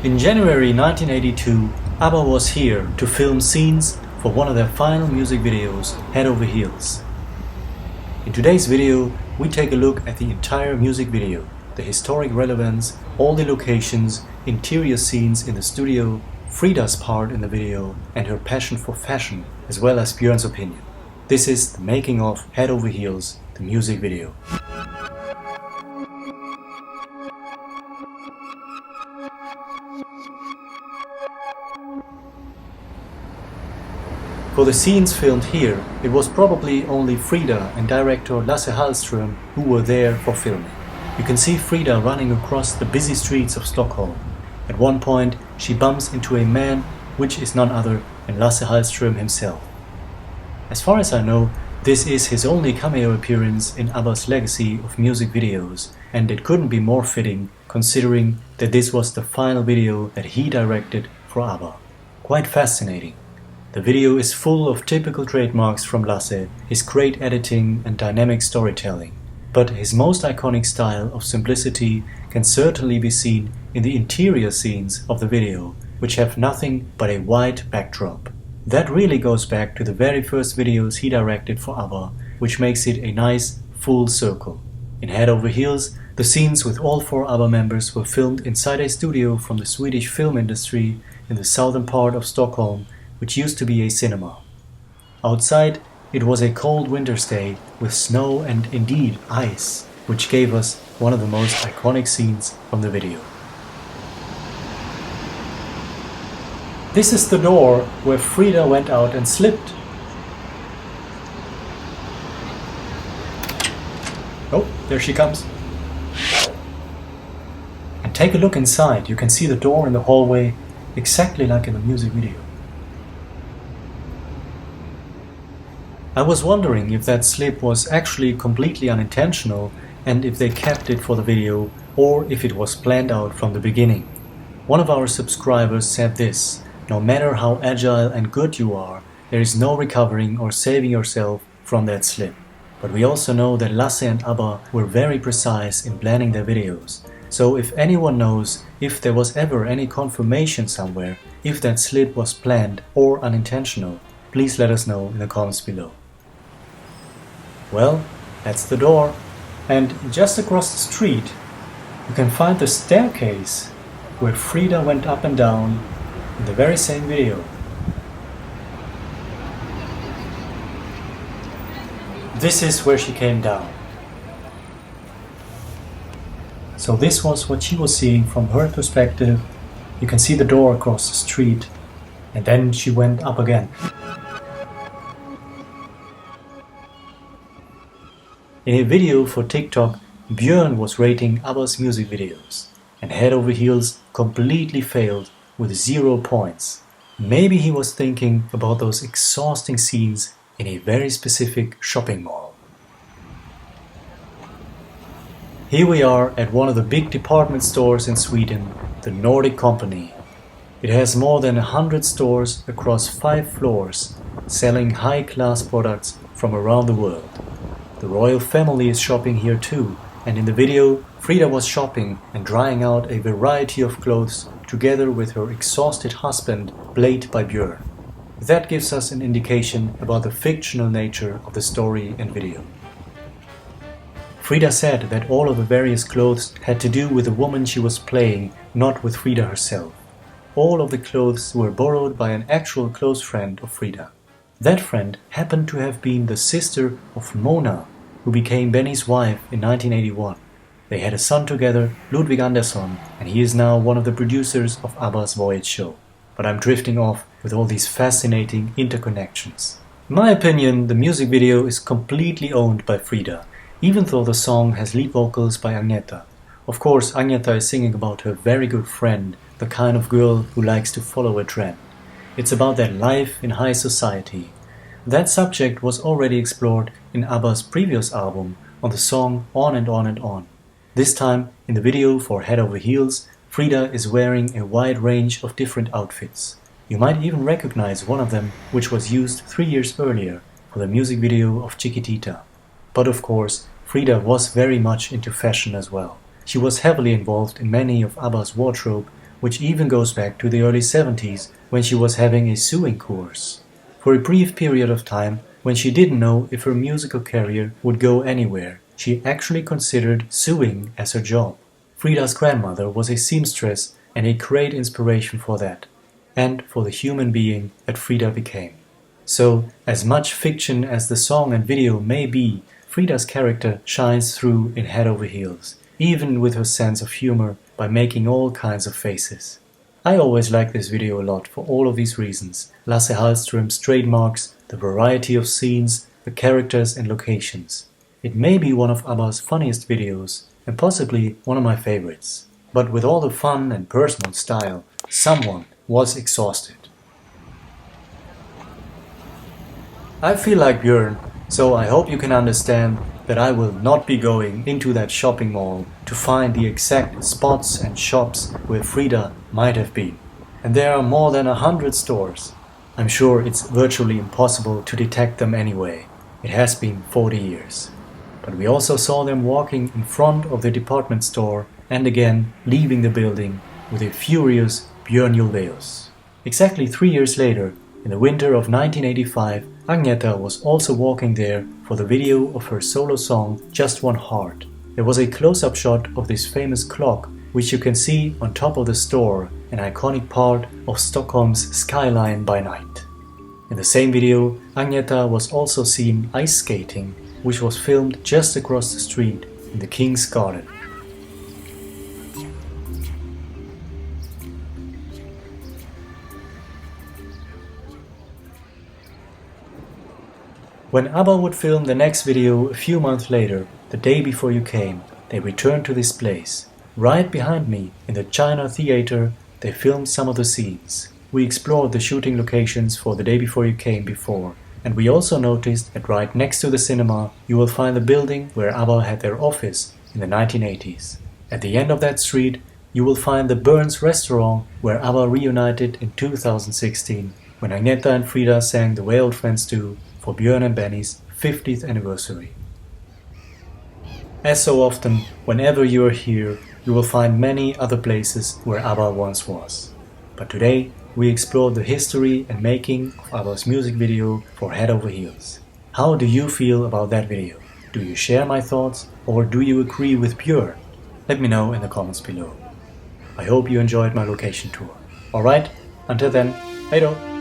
In January 1982, ABBA was here to film scenes for one of their final music videos, Head Over Heels. In today's video, we take a look at the entire music video, the historic relevance, all the locations, interior scenes in the studio, Frida's part in the video, and her passion for fashion, as well as Björn's opinion. This is the making of Head Over Heels, the music video. For the scenes filmed here, it was probably only Frida and director Lasse Hallström who were there for filming. You can see Frida running across the busy streets of Stockholm. At one point, she bumps into a man, which is none other than Lasse Hallström himself. As far as I know, this is his only cameo appearance in ABBA's legacy of music videos, and it couldn't be more fitting considering that this was the final video that he directed for ABBA. Quite fascinating. The video is full of typical trademarks from Lasse, his great editing and dynamic storytelling. But his most iconic style of simplicity can certainly be seen in the interior scenes of the video, which have nothing but a white backdrop. That really goes back to the very first videos he directed for ABBA, which makes it a nice full circle. In Head Over Heels, the scenes with all 4 ABBA members were filmed inside a studio from the Swedish film industry in the southern part of Stockholm, which used to be a cinema. Outside, it was a cold winter's day with snow and indeed ice, which gave us one of the most iconic scenes from the video. This is the door where Frida went out and slipped. Oh, there she comes. And take a look inside. You can see the door in the hallway exactly like in the music video. I was wondering if that slip was actually completely unintentional and if they kept it for the video or if it was planned out from the beginning. One of our subscribers said this: no matter how agile and good you are, there is no recovering or saving yourself from that slip. But we also know that Lasse and ABBA were very precise in planning their videos. So if anyone knows if there was ever any confirmation somewhere if that slip was planned or unintentional, please let us know in the comments below. Well, that's the door. And just across the street, you can find the staircase where Frida went up and down in the very same video. This is where she came down. So this was what she was seeing from her perspective. You can see the door across the street, and then she went up again. In a video for TikTok, Björn was rating ABBA's music videos, and Head Over Heels completely failed with 0 points. Maybe he was thinking about those exhausting scenes in a very specific shopping mall. Here we are at one of the big department stores in Sweden, the Nordic Company. It has more than 100 stores across 5 floors, selling high-class products from around the world. The royal family is shopping here too, and in the video, Frida was shopping and trying out a variety of clothes together with her exhausted husband, played by Björn. That gives us an indication about the fictional nature of the story and video. Frida said that all of the various clothes had to do with the woman she was playing, not with Frida herself. All of the clothes were borrowed by an actual close friend of Frida. That friend happened to have been the sister of Mona, who became Benny's wife in 1981. They had a son together, Ludwig Andersson, and he is now one of the producers of ABBA's Voyage show. But I'm drifting off with all these fascinating interconnections. In my opinion, the music video is completely owned by Frida, even though the song has lead vocals by Agneta. Of course, Agneta is singing about her very good friend, the kind of girl who likes to follow a trend. It's about that life in high society. That subject was already explored in ABBA's previous album on the song On and On and On. This time, in the video for Head Over Heels, Frida is wearing a wide range of different outfits. You might even recognize one of them, which was used 3 years earlier for the music video of Chiquitita. But of course, Frida was very much into fashion as well. She was heavily involved in many of ABBA's wardrobe, which even goes back to the early 70s when she was having a sewing course. For a brief period of time, when she didn't know if her musical career would go anywhere, she actually considered sewing as her job. Frida's grandmother was a seamstress and a great inspiration for that, and for the human being that Frida became. So, as much fiction as the song and video may be, Frida's character shines through in Head Over Heels, even with her sense of humor by making all kinds of faces. I always like this video a lot for all of these reasons. Lasse Hallström's trademarks, the variety of scenes, the characters and locations. It may be one of ABBA's funniest videos, and possibly one of my favorites. But with all the fun and personal style, someone was exhausted. I feel like Björn, so I hope you can understand that I will not be going into that shopping mall to find the exact spots and shops where Frida might have been. And there are more than 100 stores. I'm sure it's virtually impossible to detect them anyway. It has been 40 years. But we also saw them walking in front of the department store and again leaving the building with a furious Björn Ulvaeus. Exactly 3 years later, in the winter of 1985, Agneta was also walking there for the video of her solo song Just One Heart. There was a close-up shot of this famous clock, which you can see on top of the store, an iconic part of Stockholm's skyline by night. In the same video, Agneta was also seen ice skating, which was filmed just across the street in the King's Garden. When ABBA would film the next video a few months later, the day before you came, they returned to this place. Right behind me, in the China Theater, they filmed some of the scenes. We explored the shooting locations for the day before you came before, and we also noticed that right next to the cinema you will find the building where ABBA had their office in the 1980s. At the end of that street you will find the Burns restaurant where ABBA reunited in 2016 when Agneta and Frida sang The Way Old Friends Do for Björn and Benny's 50th anniversary. As so often, whenever you are here, you will find many other places where ABBA once was. But today, we explored the history and making of ABBA's music video for Head Over Heels. How do you feel about that video? Do you share my thoughts, or do you agree with Björn? Let me know in the comments below. I hope you enjoyed my location tour. Alright, until then, hej då!